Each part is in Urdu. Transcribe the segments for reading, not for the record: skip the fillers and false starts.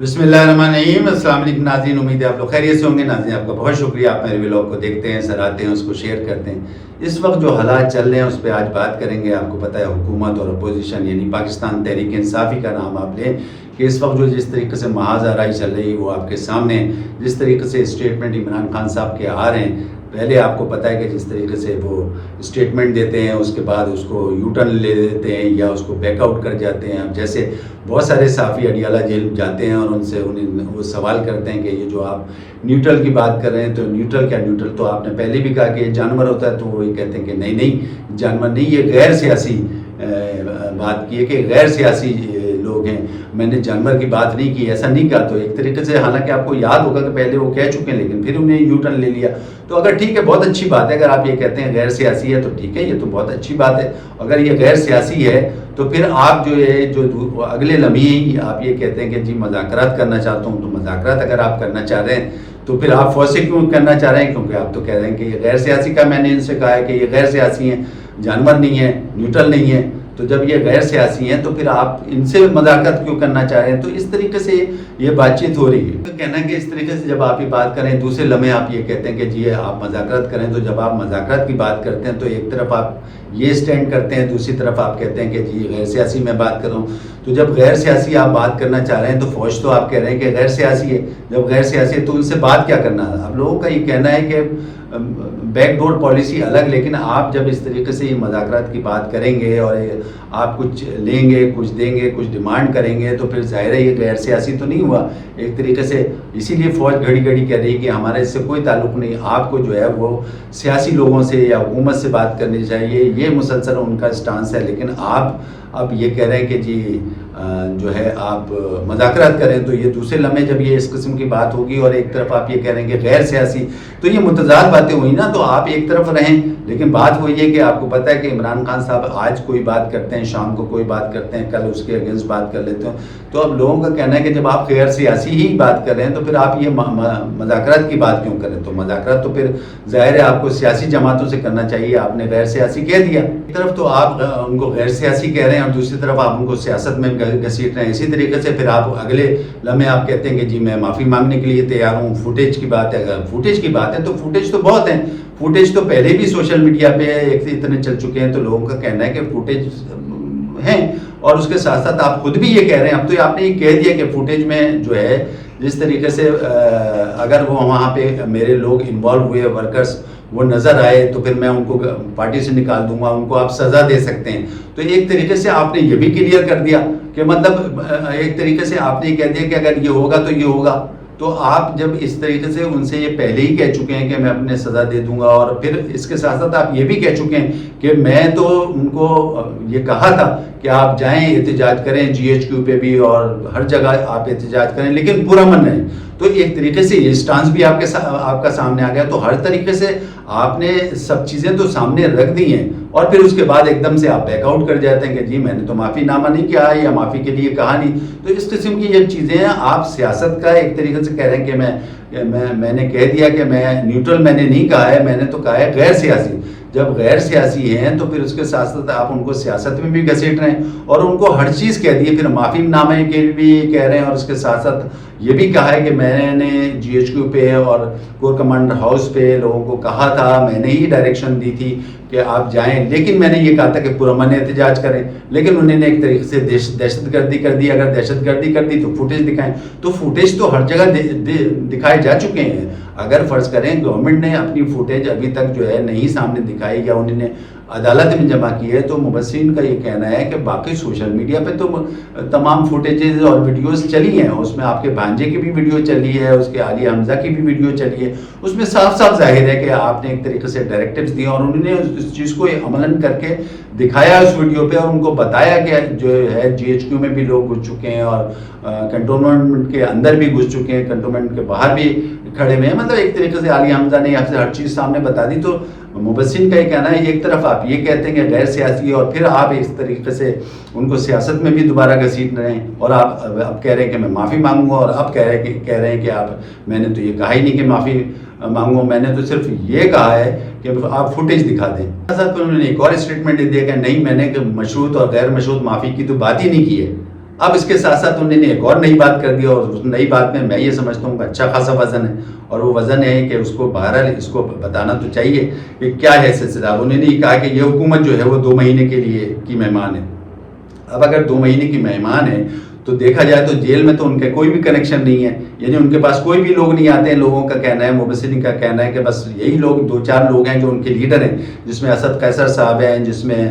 بسم اللہ الرحمن الرحیم۔ السلام علیکم ناظرین، امید ہے آپ لوگ خیریت سے ہوں گے۔ ناظرین آپ کا بہت شکریہ، آپ میرے ولاگ کو دیکھتے ہیں، سراہتے ہیں، اس کو شیئر کرتے ہیں۔ اس وقت جو حالات چل رہے ہیں اس پہ آج بات کریں گے۔ آپ کو پتہ ہے حکومت اور اپوزیشن یعنی پاکستان تحریک انصافی کا نام آپ لیں کہ اس وقت جو جس طریقے سے محاذ آرائی چل رہی ہے وہ آپ کے سامنے، جس طریقے سے اسٹیٹمنٹ عمران خان صاحب کے آ رہے ہیں، پہلے آپ کو پتہ ہے کہ جس طریقے سے وہ اسٹیٹمنٹ دیتے ہیں اس کے بعد اس کو یو ٹرن لے دیتے ہیں یا اس کو بیک آؤٹ کر جاتے ہیں۔ اب جیسے بہت سارے صحافی اڈیالہ جیل جاتے ہیں اور ان سے وہ سوال کرتے ہیں کہ یہ جو آپ نیوٹرل کی بات کر رہے ہیں تو نیوٹرل کیا؟ نیوٹرل تو آپ نے پہلے بھی کہا کہ یہ جانور ہوتا ہے، تو وہ یہ کہتے ہیں کہ نہیں جانور نہیں، یہ غیر سیاسی بات کی ہے کہ غیر سیاسی لوگ ہیں، میں نے جانور کی بات نہیں کی، ایسا نہیں کہا۔ تو ایک طریقے سے حالانکہ آپ کو یاد ہوگا کہ پہلے وہ کہہ چکے ہیں لیکن پھر انہیں یو ٹرن لے لیا۔ تو اگر ٹھیک ہے، بہت اچھی بات ہے، اگر آپ یہ کہتے ہیں غیر سیاسی ہے تو ٹھیک ہے، یہ تو بہت اچھی بات ہے۔ اگر یہ غیر سیاسی ہے تو پھر آپ جو ہے جو اگلے لمحے آپ یہ کہتے ہیں کہ جی مذاکرات کرنا چاہتا ہوں، تو مذاکرات اگر آپ کرنا چاہ رہے ہیں تو پھر آپ فوج سے کیوں کرنا چاہ رہے ہیں؟ کیونکہ آپ تو کہہ رہے ہیں کہ یہ غیر سیاسی کا، میں نے ان سے کہا ہے کہ یہ غیر سیاسی ہیں، جانور نہیں ہے، نیوٹرل نہیں ہے۔ تو جب یہ غیر سیاسی ہیں تو پھر آپ ان سے مذاکرات کیوں کرنا چاہ رہے ہیں؟ تو اس طریقے سے یہ بات چیت ہو رہی ہے۔ کہنا ہے کہ اس طریقے سے جب آپ یہ بات کریں، دوسرے لمحے آپ یہ کہتے ہیں کہ جی آپ مذاکرات کریں، تو جب آپ مذاکرات کی بات کرتے ہیں تو ایک طرف آپ یہ سٹینڈ کرتے ہیں، دوسری طرف آپ کہتے ہیں کہ جی غیر سیاسی میں بات کروں۔ تو جب غیر سیاسی آپ بات کرنا چاہ رہے ہیں تو فوج تو آپ کہہ رہے ہیں کہ غیر سیاسی ہے، جب غیر سیاسی ہے تو ان سے بات کیا کرنا ہے؟ اب لوگوں کا یہ کہنا ہے کہ بیک ڈور پالیسی الگ، لیکن آپ جب اس طریقے سے یہ مذاکرات کی بات کریں گے اور آپ کچھ لیں گے، کچھ دیں گے، کچھ ڈیمانڈ کریں گے تو پھر ظاہر ہے یہ غیر سیاسی تو نہیں ہوا ایک طریقے سے۔ اسی لیے فوج گھڑی گھڑی کہہ رہی ہے کہ ہمارے اس سے کوئی تعلق نہیں، آپ کو جو ہے وہ سیاسی لوگوں سے یا حکومت سے بات کرنی چاہیے، یہ مسلسل ان کا سٹانس ہے۔ لیکن آپ اب یہ کہہ رہے ہیں کہ جی جو ہے آپ مذاکرات کریں، تو یہ دوسرے لمحے جب یہ اس قسم کی بات ہوگی اور ایک طرف آپ یہ کہہ رہے ہیں کہ غیر سیاسی، تو یہ متضاد باتیں ہوئی نا۔ تو آپ ایک طرف رہیں، لیکن بات وہی ہے کہ آپ کو پتہ ہے کہ عمران خان صاحب آج کوئی بات کرتے ہیں، شام کو کوئی بات کرتے ہیں، کل اس کے اگینسٹ بات کر لیتے ہیں۔ تو اب لوگوں کا کہنا ہے کہ جب آپ غیر سیاسی ہی بات کر رہے ہیں تو پھر آپ یہ مذاکرات کی بات کیوں کریں؟ تو مذاکرات تو پھر ظاہر ہے آپ کو سیاسی جماعتوں سے کرنا چاہیے، آپ نے غیر سیاسی کہہ دیا۔ ایک طرف تو آپ ان کو غیر سیاسی کہہ رہے ہیں اور دوسری طرف آپ ان کو سیاست میں گھسیٹ رہے ہیں۔ اسی طریقے سے پھر آپ اگلے لمحے آپ کہتے ہیں کہ جی میں معافی مانگنے کے لیے تیار ہوں۔ فوٹیج کی بات ہے، اگر فوٹیج کی بات ہے تو فوٹیج تو بہت ہیں، فوٹیج تو پہلے بھی سوشل میڈیا پہ اتنے چل چکے ہیں، تو لوگوں کا کہنا ہے کہ فوٹیج ہیں اور اس کے ساتھ ساتھ آپ خود بھی یہ کہہ رہے ہیں، اب تو آپ نے یہ کہہ دیا کہ فوٹیج میں جو ہے جس طریقے سے اگر وہ وہاں پہ میرے لوگ انوالو ہوئے ورکرز وہ نظر آئے تو پھر میں ان کو پارٹی سے نکال دوں گا، ان کو آپ سزا دے سکتے ہیں۔ تو ایک طریقے سے آپ نے یہ بھی کلیئر کر دیا کہ مطلب ایک طریقے سے آپ نے یہ کہہ دیا کہ اگر یہ ہوگا تو یہ ہوگا۔ تو آپ جب اس طریقے سے ان سے یہ پہلے ہی کہہ چکے ہیں کہ میں اپنے سزا دے دوں گا، اور پھر اس کے ساتھ ساتھ آپ یہ بھی کہہ چکے ہیں کہ میں تو ان کو یہ کہا تھا کہ آپ جائیں احتجاج کریں جی ایچ کیو پہ بھی اور ہر جگہ آپ احتجاج کریں لیکن پرامن رہیں۔ تو ایک طریقے سے یہ سٹانس بھی آپ کا سامنے آ گیا۔ تو ہر طریقے سے آپ نے سب چیزیں تو سامنے رکھ دی ہیں اور پھر اس کے بعد ایک دم سے آپ بیک آؤٹ کر جاتے ہیں کہ جی میں نے تو معافی نامہ نہیں کیا یا معافی کے لیے کہا نہیں۔ تو اس قسم کی یہ چیزیں ہیں، آپ سیاست کا ایک طریقے سے کہہ رہے ہیں کہ میں نے کہہ دیا کہ میں نیوٹرل میں نے نہیں کہا ہے، میں نے تو کہا ہے غیر سیاسی۔ جب غیر سیاسی ہیں تو پھر اس کے ساتھ ساتھ آپ ان کو سیاست میں بھی گھسیٹ رہے ہیں اور ان کو ہر چیز کہہ دی ہے، پھر معافی نامے کے بھی کہہ رہے ہیں اور اس کے ساتھ ساتھ یہ بھی کہا ہے کہ میں نے جی ایچ کیو پہ اور کور کمانڈر ہاؤس پہ لوگوں کو کہا تھا، میں نے ہی ڈائریکشن دی تھی کہ آپ جائیں، لیکن میں نے یہ کہا تھا کہ پرامن احتجاج کریں، لیکن انہوں نے ایک طریقے سے دہشت گردی کر دی۔ اگر دہشت گردی کر دی تو فوٹیج دکھائیں، تو فوٹیج تو ہر جگہ دکھائے جا چکے ہیں۔ اگر فرض کریں گورنمنٹ نے اپنی فوٹیج ابھی تک جو ہے نہیں سامنے دکھائی یا انہوں نے عدالت میں جمع کی ہے، تو مبصرین کا یہ کہنا ہے کہ باقی سوشل میڈیا پہ تو تمام فوٹیجز اور ویڈیوز چلی ہیں، اس میں آپ کے بھانجے کی بھی ویڈیو چلی ہے، اس کے عالیہ حمزہ کی بھی ویڈیو چلی ہے، اس میں صاف صاف ظاہر ہے کہ آپ نے ایک طریقے سے ڈائریکٹیوز دیے اور انہوں نے اس چیز کو عملاً کر کے دکھایا اس ویڈیو پہ اور ان کو بتایا کہ جو ہے جی ایچ کیو میں بھی لوگ گھس چکے ہیں اور کنٹونمنٹ کے اندر بھی گھس چکے ہیں، کنٹونمنٹ کے باہر بھی کھڑے ہوئے ہیں۔ مطلب ایک طریقے سے عالیہ حمزہ نے آپ سے ہر چیز سامنے بتا دی۔ تو مبصرین کا یہ کہنا ہے ایک طرف آپ یہ کہتے ہیں کہ غیر سیاسی اور پھر آپ اس طریقے سے ان کو سیاست میں بھی دوبارہ گھسیٹ رہے ہیں اور آپ اب کہہ رہے ہیں کہ میں معافی مانگوں گا اور اب کہہ رہے ہیں کہ آپ میں نے تو یہ کہا ہی نہیں کہ معافی مانگوں، میں نے تو صرف یہ کہا ہے کہ آپ فوٹیج دکھا دیں۔ ساتھ انہوں نے ایک اور اسٹیٹمنٹ دیا کہ نہیں میں نے مشروط اور غیر مشروط معافی کی تو بات ہی نہیں کی ہے۔ اب اس کے ساتھ ساتھ انہوں نے ایک اور نئی بات کر دی، اور اس نئی بات میں یہ سمجھتا ہوں کہ اچھا خاصا وزن ہے، اور وہ وزن ہے کہ اس کو بہرحال اس کو بتانا تو چاہیے کہ کیا ہے سلسلہ۔ انہوں نے کہا کہ یہ حکومت جو ہے وہ 2 مہینے کے لیے کی مہمان ہے۔ اب اگر 2 مہینے کی مہمان ہے تو دیکھا جائے تو جیل میں تو ان کا کوئی بھی کنیکشن نہیں ہے، یعنی ان کے پاس کوئی بھی لوگ نہیں آتے ہیں۔ لوگوں کا کہنا ہے، مبصرین کا کہنا ہے کہ بس یہی لوگ 2-4 لوگ ہیں جو ان کے لیڈر ہیں، جس میں اسد قیصر صاحب ہیں، جس میں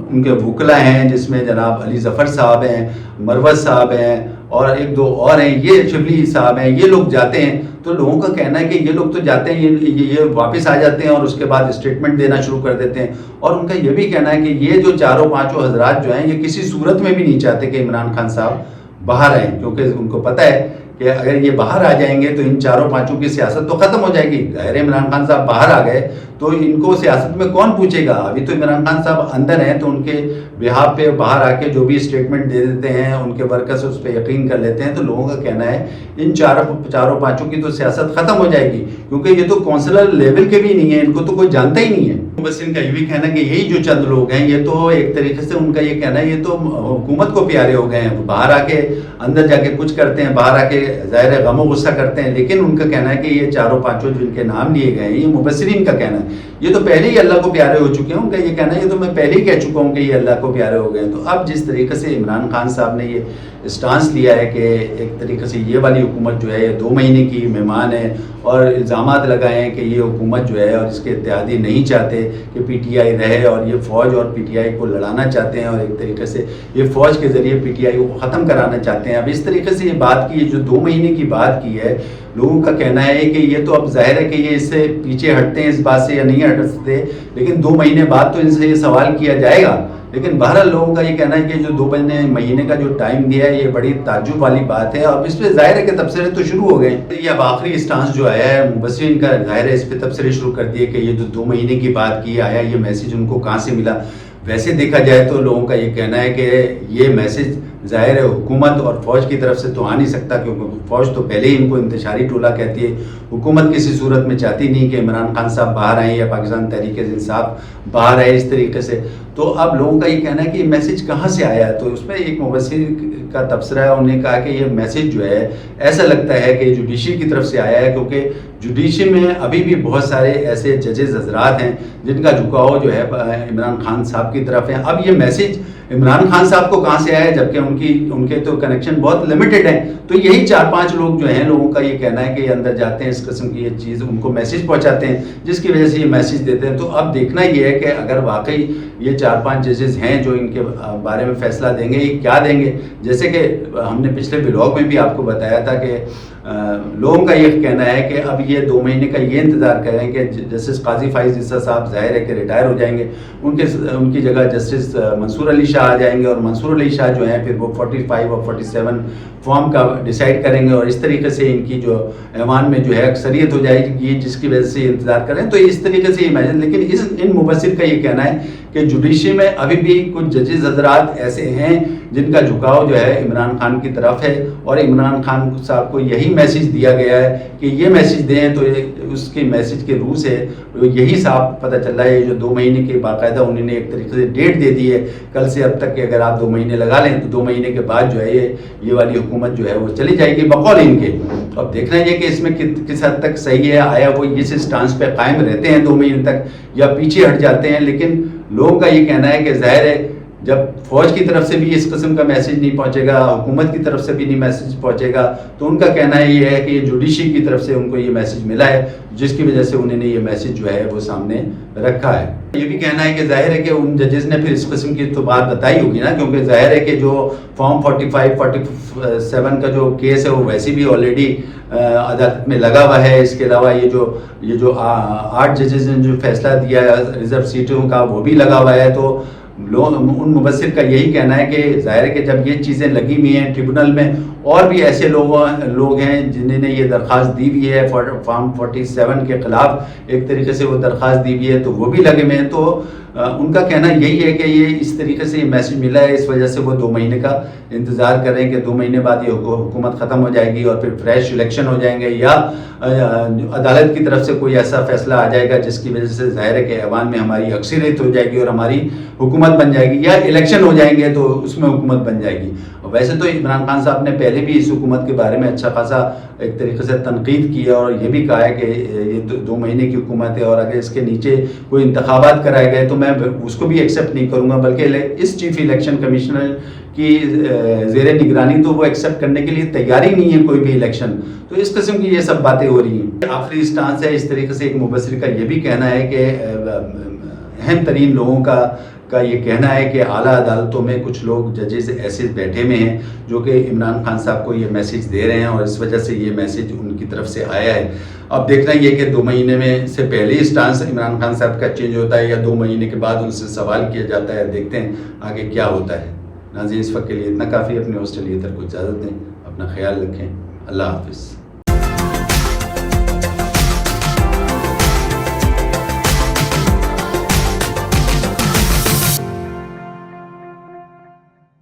ان کے وکلا ہیں، جس میں جناب علی ظفر صاحب ہیں، مروت صاحب ہیں، اور 1-2 اور ہیں، یہ شبلی صاحب ہیں، یہ لوگ جاتے ہیں۔ تو لوگوں کا کہنا ہے کہ یہ لوگ تو جاتے ہیں، یہ واپس آ جاتے ہیں اور اس کے بعد اسٹیٹمنٹ دینا شروع کر دیتے ہیں، اور ان کا یہ بھی کہنا ہے کہ یہ جو 4-5 حضرات جو ہیں یہ کسی صورت میں بھی نہیں چاہتے کہ عمران خان صاحب باہر آئیں، کیونکہ ان کو پتہ ہے کہ اگر یہ باہر آ جائیں گے تو ان 4-5 کی سیاست تو ختم ہو جائے گی۔ ظاہر عمران خان صاحب باہر آ گئے تو ان کو سیاست میں کون پوچھے گا؟ ابھی تو عمران خان صاحب اندر ہیں، تو ان کے بہاف پہ باہر آ کے جو بھی اسٹیٹمنٹ دے دیتے ہیں، ان کے ورکرز اس پہ یقین کر لیتے ہیں، تو لوگوں کا کہنا ہے ان 4-5 کی تو سیاست ختم ہو جائے گی، کیونکہ یہ تو کونسلر لیول کے بھی نہیں ہیں، ان کو تو کوئی جانتا ہی نہیں ہے۔ بس ان کا یہ بھی کہنا ہے کہ یہی جو چند لوگ ہیں یہ تو ایک طریقے سے ان کا یہ کہنا ہے یہ تو حکومت کو پیارے ہو گئے ہیں، باہر آ کے اندر جا کے کچھ کرتے ہیں، باہر آ کے ظاہر غم و غصہ کرتے ہیں، لیکن ان کا کہنا ہے کہ یہ 4-5 جن کے نام لیے گئے ہیں، یہ مبصرین کا کہنا ہے یہ تو پہلے ہی اللہ کو پیارے ہو چکے ہیں۔ ان کا یہ کہنا ہے یہ تو میں پہلے ہی کہہ چکا ہوں کہ یہ اللہ کو پیارے ہو گئے ہیں۔ تو اب جس طریقے سے عمران خان صاحب نے یہ اسٹانس لیا ہے کہ ایک طریقے سے یہ والی حکومت جو ہے یہ 2 مہینے کی مہمان ہے، اور الزامات لگائے ہیں کہ یہ حکومت جو ہے اور اس کے اتحادی نہیں چاہتے کہ پی ٹی آئی رہے، اور یہ فوج اور پی ٹی آئی کو لڑانا چاہتے ہیں، اور ایک طریقے سے یہ فوج کے ذریعے پی ٹی آئی کو ختم کرانا چاہتے ہیں۔ اب اس طریقے سے یہ بات کی، جو 2 مہینے کی بات کی ہے، لوگوں کا کہنا ہے کہ یہ تو اب ظاہر ہے کہ یہ اس سے پیچھے ہٹتے ہیں اس بات سے یا نہیں ہٹ سکتے، لیکن 2 مہینے بعد تو ان سے یہ سوال کیا جائے گا۔ لیکن بہرحال لوگوں کا یہ کہنا ہے کہ جو 2 مہینے کا جو ٹائم دیا ہے یہ بڑی تعجب والی بات ہے، اور اس پہ ظاہر ہے کہ تبصرے تو شروع ہو گئے ہیں۔ یہ اب آخری اسٹانس جو آیا ہے مبصرین کا، ظاہر ہے اس پہ تبصرے شروع کر دیے کہ یہ جو 2 مہینے کی بات کی آیا یہ میسیج ان کو کہاں سے ملا۔ ویسے دیکھا جائے تو لوگوں کا یہ کہنا ہے کہ یہ میسیج ظاہر ہے حکومت اور فوج کی طرف سے تو آ نہیں سکتا، کیونکہ فوج تو پہلے ہی ان کو انتشاری ٹولہ کہتی ہے۔ حکومت کسی صورت میں چاہتی نہیں کہ عمران خان صاحب باہر آئیں یا پاکستان تحریک انصاف باہر آئے اس طریقے سے۔ تو اب لوگوں کا یہ کہنا ہے کہ یہ میسیج کہاں سے آیا ہے، تو اس میں ایک مبصر کا تبصرہ ہے، انہوں نے کہا کہ یہ میسیج جو ہے ایسا لگتا ہے کہ جوڈیشری کی طرف سے آیا ہے، کیونکہ جوڈیشری میں ابھی بھی بہت سارے ایسے ججز حضرات ہیں جن کا جھکاؤ جو ہے عمران خان صاحب کی طرف ہے۔ اب یہ میسیج عمران خان صاحب کو کہاں سے آیا ہے، جبکہ ان کے تو کنیکشن بہت لمیٹڈ ہیں، تو یہی 4-5 لوگ جو ہیں لوگوں کا یہ کہنا ہے کہ یہ اندر جاتے ہیں، اس قسم کی یہ چیز ان کو میسیج پہنچاتے ہیں، جس کی وجہ سے یہ میسیج دیتے ہیں۔ تو اب دیکھنا یہ ہے کہ اگر واقعی یہ 4-5 ججز ہیں جو ان کے بارے میں فیصلہ دیں گے، یہ کیا دیں گے؟ جیسے کہ ہم نے پچھلے بلاگ میں بھی آپ کو بتایا تھا کہ لوگوں کا یہ کہنا ہے کہ اب یہ 2 مہینے کا یہ انتظار کریں کہ جسٹس قاضی فائز عیسیٰ صاحب ظاہر ہے کہ ریٹائر ہو جائیں گے، ان کی جگہ جسٹس منصور علی شاہ آ جائیں گے، اور منصور علی شاہ جو ہیں پھر وہ 45 اور 47 فارم کا ڈیسائیڈ کریں گے، اور اس طریقے سے ان کی جو ایوان میں جو ہے اکثریت ہو جائے گی، جس کی وجہ سے یہ انتظار کریں۔ تو اس طریقے سے یہ لیکن ان مبصر کا یہ کہنا ہے کہ جوڈیشری میں ابھی بھی کچھ ججز حضرات ایسے ہیں جن کا جھکاؤ جو ہے عمران خان کی طرف ہے، اور عمران خان صاحب کو یہی میسیج دیا گیا ہے کہ یہ میسیج دیں، تو اس کے میسیج کے روح سے یہی صاحب پتہ چل رہا ہے۔ جو 2 مہینے کے باقاعدہ انہوں نے ایک طریقے سے ڈیٹ دے دی ہے کل سے اب تک کہ اگر آپ 2 مہینے لگا لیں تو 2 مہینے کے بعد جو ہے یہ والی حکومت جو ہے وہ چلی جائے گی بقول ان کے۔ اب دیکھنا یہ کہ اس میں کس حد تک صحیح ہے، آیا وہ اس اسٹانس پہ قائم رہتے ہیں 2 مہینے تک یا پیچھے ہٹ جاتے ہیں۔ لیکن لوگوں کا یہ کہنا ہے کہ ظاہر ہے جب فوج کی طرف سے بھی اس قسم کا میسیج نہیں پہنچے گا، حکومت کی طرف سے بھی نہیں میسیج پہنچے گا، تو ان کا کہنا یہ ہے کہ یہ جوڈیشری کی طرف سے ان کو یہ میسیج ملا ہے، جس کی وجہ سے انہوں نے یہ میسیج جو ہے وہ سامنے رکھا ہے۔ یہ بھی کہنا ہے کہ ظاہر ہے کہ ان ججز نے پھر اس قسم کی تو بات بتائی ہوگی نا، کیونکہ ظاہر ہے کہ جو فارم 45 47 کا جو کیس ہے وہ ویسے بھی آلریڈی عدالت میں لگا ہوا ہے۔ اس کے علاوہ یہ جو 8 ججز نے جو فیصلہ دیا ہے ریزرو سیٹوں کا وہ بھی لگا ہوا ہے۔ تو ان مبصر کا یہی کہنا ہے کہ ظاہر ہے کہ جب یہ چیزیں لگی ہوئی ہیں ٹریبونل میں، اور بھی ایسے لوگ ہیں جنہوں نے یہ درخواست دی ہوئی ہے فارم 47 کے خلاف، ایک طریقے سے وہ درخواست دی ہوئی ہے، تو وہ بھی لگے ہوئے ہیں۔ تو ان کا کہنا یہی ہے کہ یہ اس طریقے سے یہ میسج ملا ہے، اس وجہ سے وہ 2 مہینے کا انتظار کر رہے ہیں کہ 2 مہینے بعد یہ حکومت ختم ہو جائے گی اور پھر فریش الیکشن ہو جائیں گے، یا عدالت کی طرف سے کوئی ایسا فیصلہ آ جائے گا جس کی وجہ سے ظاہر ہے کہ ایوان میں ہماری اکثریت ہو جائے گی اور ہماری حکومت بن جائے گی، یا الیکشن ہو جائیں گے تو اس میں حکومت بن جائے گی۔ ویسے تو عمران خان صاحب نے پہلے بھی اس حکومت کے بارے میں اچھا خاصا ایک طریقے سے تنقید کی ہے اور یہ بھی کہا ہے کہ یہ 2 مہینے کی حکومت ہے اور اگر اس کے نیچے کوئی انتخابات کرائے گئے تو میں اس کو بھی ایکسیپٹ نہیں کروں گا، بلکہ اس چیف الیکشن کمشنر کی زیر نگرانی تو وہ ایکسیپٹ کرنے کے لیے تیاری نہیں ہے کوئی بھی الیکشن۔ تو اس قسم کی یہ سب باتیں ہو رہی ہیں۔ آخری اسٹانس ہے اس طریقے سے ایک مبصر کا یہ بھی کہنا ہے کہ اہم ترین لوگوں کا یہ کہنا ہے کہ اعلیٰ عدالتوں میں کچھ لوگ ججز ایسے بیٹھے ہوئے ہیں جو کہ عمران خان صاحب کو یہ میسج دے رہے ہیں اور اس وجہ سے یہ میسج ان کی طرف سے آیا ہے۔ اب دیکھنا یہ کہ 2 مہینے میں سے پہلے اسٹانس عمران خان صاحب کا چینج ہوتا ہے یا 2 مہینے کے بعد ان سے سوال کیا جاتا ہے، دیکھتے ہیں آگے کیا ہوتا ہے۔ ناظرین اس وقت کے لیے اتنا کافی، اپنے ہوسٹ علی اطہر کو اجازت دیں، اپنا خیال رکھیں، اللہ حافظ۔